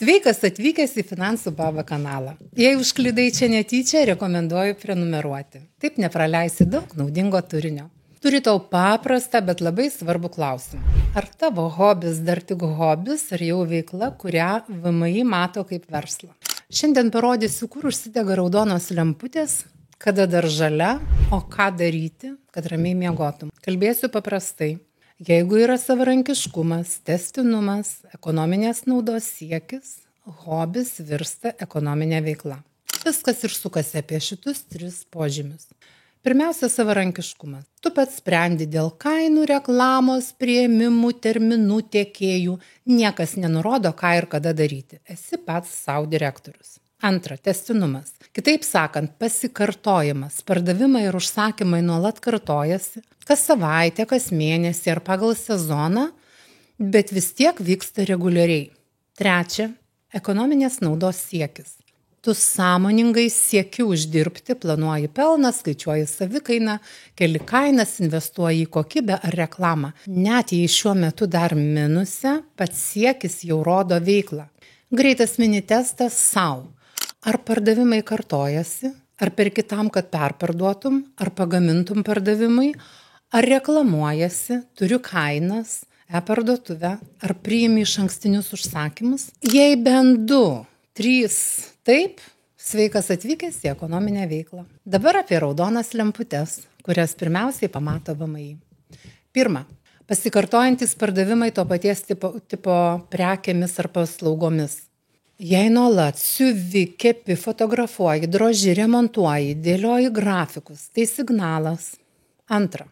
Sveikas atvykęs į Finansų Baba kanalą. Jei užklydai čia netyčia, rekomenduoju prenumeruoti. Taip nepraleisi daug naudingo turinio. Turiu tau paprastą, bet labai svarbų klausimą. Ar tavo hobis dar tik hobis, ar jau veikla, kurią VMI mato kaip verslą? Šiandien parodysiu, kur užsidega raudonos lemputės, kada dar žalia, o ką daryti, kad ramiai miegotum. Kalbėsiu paprastai. Jeigu yra savarankiškumas, tęstinumas, ekonominės naudos siekis, hobis virsta ekonominė veikla. Viskas ir sukasi apie šitus 3 požymius. Pirmiausia, savarankiškumas. Tu pats sprendi dėl kainų, reklamos, priėmimų, terminų, tiekėjų. Niekas nenurodo, ką ir kada daryti. Esi pats savo direktorius. Antra, tęstinumas. Kitaip sakant, pasikartojimas. Pardavimai ir užsakymai nuolat kartojasi, kas savaitę, kas mėnesį ar pagal sezoną, bet vis tiek vyksta reguliariai. Trečia, ekonominės naudos siekis. Tu sąmoningai sieki uždirbti, planuoji pelną, skaičiuoji savikainą, keli kainas, investuoji į kokybę ar reklamą. Net jei šiuo metu dar minuse, pats siekis jau rodo veiklą. Greitas mini testas sau. Ar pardavimai kartojasi, ar perki tam, kad perparduotum, ar pagamintum pardavimui, ar reklamuojasi, turiu kainas, e-parduotuvę, ar priimi išankstinius užsakymus. Jei bent 2, 3, taip, sveikas atvykęs į ekonominę veiklą. Dabar apie raudonas lemputes, kurias pirmiausiai pamato VMI. Pirma, pasikartojantis pardavimai to paties tipo prekėmis ar paslaugomis. Jei nuolat siuvi, kepi, fotografuoji, droži, remontuoji, dėlioji grafikus, tai signalas. Antra,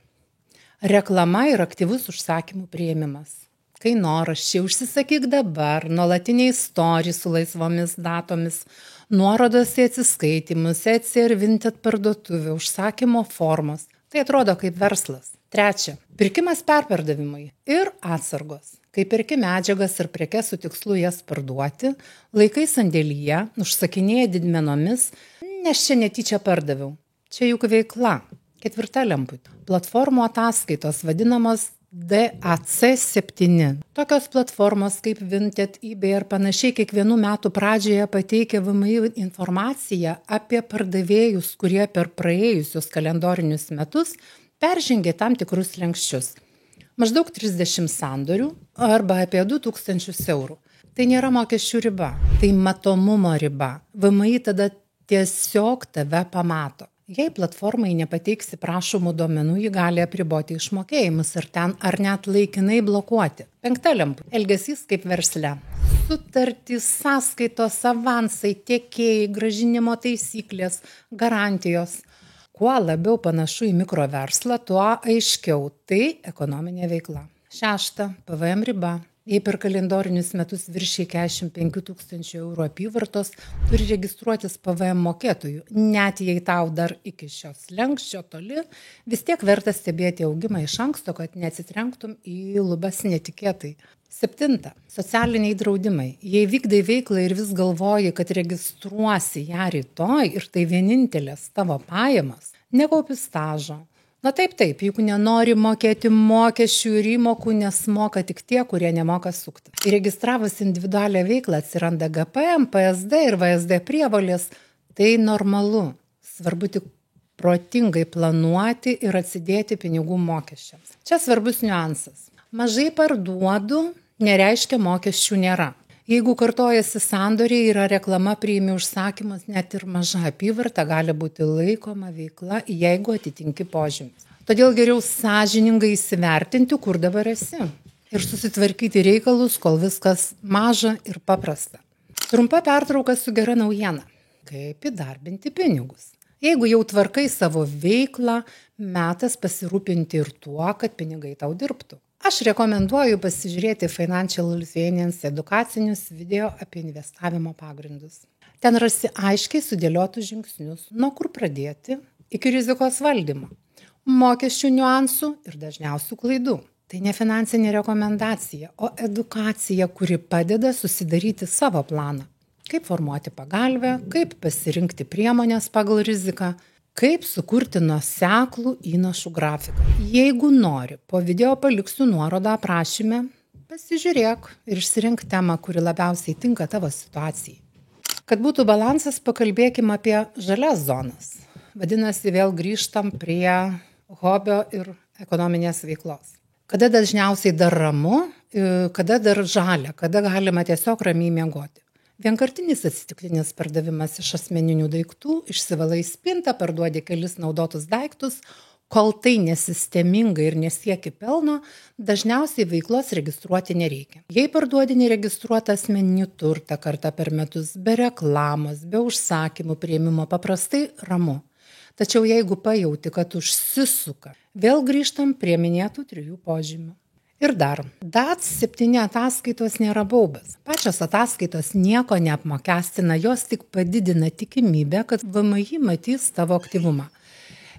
reklama ir aktyvus užsakymų priėmimas. Kainoraščiai, užsisakyk dabar, nuolatiniai istorija su laisvomis datomis, nuorodos į atsiskaitimus, Etsy ir Vinted parduotuvė, užsakymo formos. Tai atrodo kaip verslas. Trečia, pirkimas perpardavimui ir atsargos. Kai perki medžiagas ir prekes su tikslu jas parduoti, laikai sandėlyje, užsakinėja didmenomis, nes čia netyčia pardaviau. Čia juk veikla. 4 lemputė. Platformų ataskaitos vadinamos DAC7. Tokios platformos kaip Vinted, eBay ir panašiai kiekvienų metų pradžioje pateikia VMI informaciją apie pardavėjus, kurie per praėjusius kalendorinius metus peržengė tam tikrus slenksčius. Maždaug 30 sandorių arba apie 2000 eurų. Tai nėra mokesčių riba, tai matomumo riba. VMI tada tiesiog tave pamato. Jei platformai nepateiksi prašomų duomenų, ji gali apriboti išmokėjimus ir ten ar net laikinai blokuoti. 5 lemputė. Elgesys kaip versle. Sutartys, sąskaitos, avansai, tiekėjai, grąžinimo taisyklės, garantijos. Kuo labiau panašu į mikroverslą, tuo aiškiau tai ekonominė veikla. 6. PVM riba. Jei per kalendorinius metus viršiai 45 000 eurų apyvartos, turi registruotis PVM mokėtojų. Net jei tau dar iki šios slenksčio toli, vis tiek verta stebėti augimą iš anksto, kad neatsitrenktum į lubas netikėtai. 7. Socialiniai draudimai. Jei vykdai veiklą ir vis galvoji, kad registruosi ją rytoj ir tai vienintelės tavo pajamas, nekaupi stažo. Na taip, juk nenori mokėti mokesčių ir įmokų, nes moka tik tie, kurie nemoka sukti. Įregistravus individualią veiklą atsiranda GPM, PSD ir VSD prievolės. Tai normalu. Svarbu tik protingai planuoti ir atsidėti pinigų mokesčiams. Čia svarbus niuansas. Mažai parduodu nereiškia mokesčių nėra. Jeigu kartojasi sandoriai, yra reklama, priimi užsakymus, net ir maža apyvarta gali būti laikoma veikla, jeigu atitinki požymius. Todėl geriau sąžiningai įsivertinti, kur dabar esi. Ir susitvarkyti reikalus, kol viskas maža ir paprasta. Trumpa pertrauka su gera naujiena. Kaip įdarbinti pinigus. Jeigu jau tvarkai savo veiklą, metas pasirūpinti ir tuo, kad pinigai tau dirbtų. Aš rekomenduoju pasižiūrėti Financial Lithuanians edukacinius video apie investavimo pagrindus. Ten rasi aiškiai sudėliotus žingsnius, nuo kur pradėti iki rizikos valdymo, mokesčių niuansų ir dažniausių klaidų. Tai ne finansinė rekomendacija, o edukacija, kuri padeda susidaryti savo planą. Kaip formuoti pagalvę, kaip pasirinkti priemonės pagal riziką, kaip sukurti nuoseklų įnašų grafiką. Jeigu nori, po video paliksiu nuorodą aprašyme, Pasižiūrėk ir išsirink temą, kuri labiausiai tinka tavo situacijai. Kad būtų balansas, pakalbėkime apie žalias zonas. Vadinasi, vėl grįžtam prie hobio ir ekonominės veiklos. Kada dažniausiai dar ramu, kada dar žalia, kada galima tiesiog ramiai miegoti. Vienkartinis atsitiktinis pardavimas iš asmeninių daiktų, išsivalai spintą, parduodi kelis naudotus daiktus, kol tai nesistemingai ir nesieki pelno, dažniausiai veiklos registruoti nereikia. Jei parduodi neregistruotą asmeninį turtą kartą per metus, be reklamos, be užsakymų priėmimo, paprastai ramu. Tačiau jeigu pajauti, kad užsisuka, vėl grįžtam prie minėtų 3 požymių. Ir dar, DATS 7 ataskaitos nėra baubas. Pačios ataskaitos nieko neapmokestina, jos tik padidina tikimybę, kad VMI matys tavo aktyvumą.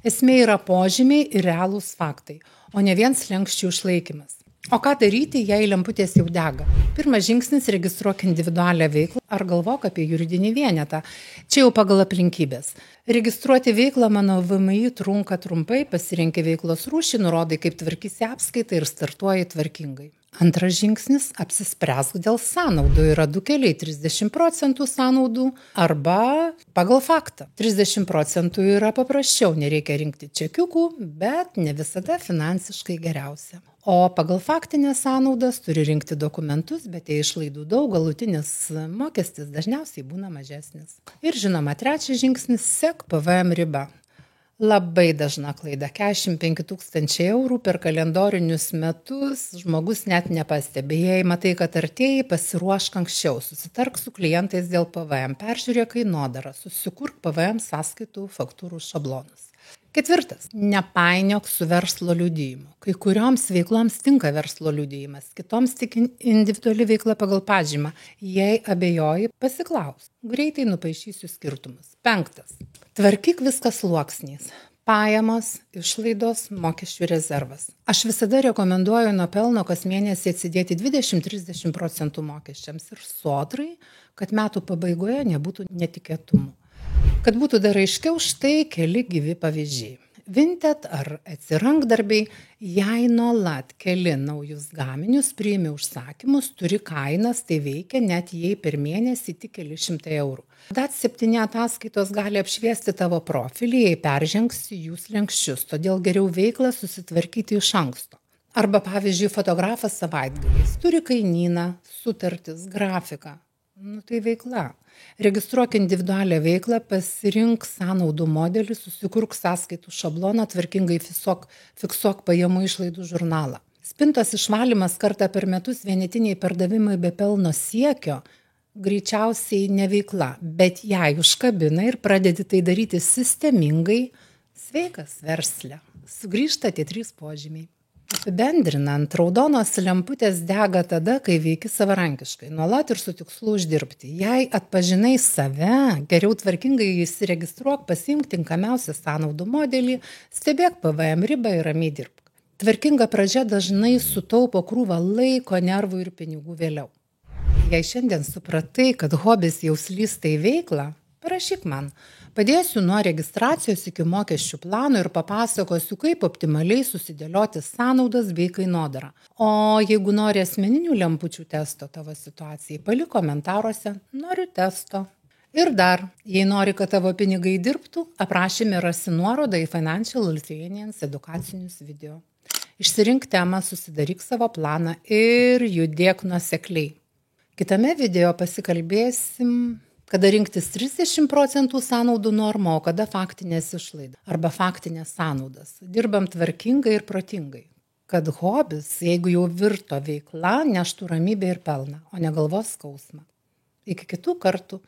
Esmė yra požymiai ir realūs faktai, o ne vien slenksčių išlaikymas. O ką daryti, jei lemputės jau dega? Pirmas žingsnis – registruok individualią veiklą ar galvok apie juridinį vienetą. Čia jau pagal aplinkybės. Registruoti veiklą mano VMI trunka trumpai, pasirenki veiklos rūšį, nurodai, kaip tvarkysi apskaitą ir startuoji tvarkingai. Antras žingsnis – apsispręsk dėl sąnaudų. Yra 2 keliai – 30% sąnaudų arba pagal faktą. 30% yra paprasčiau, nereikia rinkti čekiukų, bet ne visada finansiškai geriausia. O pagal faktinės sąnaudas turi rinkti dokumentus, bet jei išlaidų daug, galutinis mokestis dažniausiai būna mažesnis. Ir žinoma, trečias žingsnis – sek PVM ribą. Labai dažna klaida – 45 000 eurų per kalendorinius metus žmogus net nepastebi. Jei matai, kad artėjai, pasiruošk anksčiau, susitark su klientais dėl PVM, peržiūrėk kainodarą, susikurk PVM sąskaitų faktūrų šablonus. Ketvirtas. Nepainiok su verslo liudijimu. Kai kurioms veikloms tinka verslo liudijimas, kitoms tik individuali veikla pagal pažymą. Jei abejoji, pasiklaus. Greitai nupaišysiu skirtumus. 5. Tvarkyk viską sluoksniais. Pajamos, išlaidos, mokesčių rezervas. Aš visada rekomenduoju nuo pelno kas mėnesį atsidėti 20–30% mokesčiams ir sodrai, kad metų pabaigoje nebūtų netikėtumų. Kad būtų dar aiškiau, štai keli gyvi pavyzdžiai. Vinted ar atsirankdarbiai, jei nuolat keli naujus gaminius, priimi užsakymus, turi kainas, tai veikia net jei per mėnesį tik keli šimtai eurų. DATS 7 ataskaitos gali apšviesti tavo profilį, jei peržengsi jų slenksčius, todėl geriau veiklą susitvarkyti iš anksto. Arba pavyzdžiui, fotografas savaitgaliais turi kainyną, sutartis, grafiką. Tai veikla. Registruok individualią veiklą, pasirink sąnaudų modelį, susikurk sąskaitų šabloną, tvarkingai fiksuok pajamų išlaidų žurnalą. Spintos išvalymas kartą per metus, vienetiniai pardavimai be pelno siekio, greičiausiai ne veikla, bet jei užkabina ir pradedi tai daryti sistemingai, sveikas versle. Sugrįžta tie 3 požymiai. Apibendrinant, raudonos lemputės dega tada, kai veiki savarankiškai, nuolat ir su tikslu uždirbti. Jei atpažinai save, geriau tvarkingai įsiregistruok, pasiimk tinkamiausią sąnaudų modelį, stebėk PVM ribą ir ramiai dirbk. Tvarkinga pradžia dažnai sutaupo krūvą laiko, nervų ir pinigų vėliau. Jei šiandien supratai, kad hobis jau slysta į veiklą, parašyk man. Padėsiu nuo registracijos iki mokesčių plano ir papasakosiu, kaip optimaliai susidėlioti sąnaudas bei kainodarą. O jeigu nori asmeninių lempučių testo tavo situacijai, palik komentaruose noriu testo. Ir dar, jei nori, kad tavo pinigai dirbtų, aprašyme rasi nuorodą į Financial Lithuanians edukacinius video. Išsirink temą, susidaryk savo planą ir judėk nuosekliai. Kitame video pasikalbėsim, kada rinktis 30% sąnaudų normą, o kada faktinės išlaidas arba faktinės sąnaudas. Dirbam tvarkingai ir protingai. Kad hobis, jeigu jau virto veikla, neštų ramybę ir pelną, o ne galvos skausmą. Iki kitų kartų.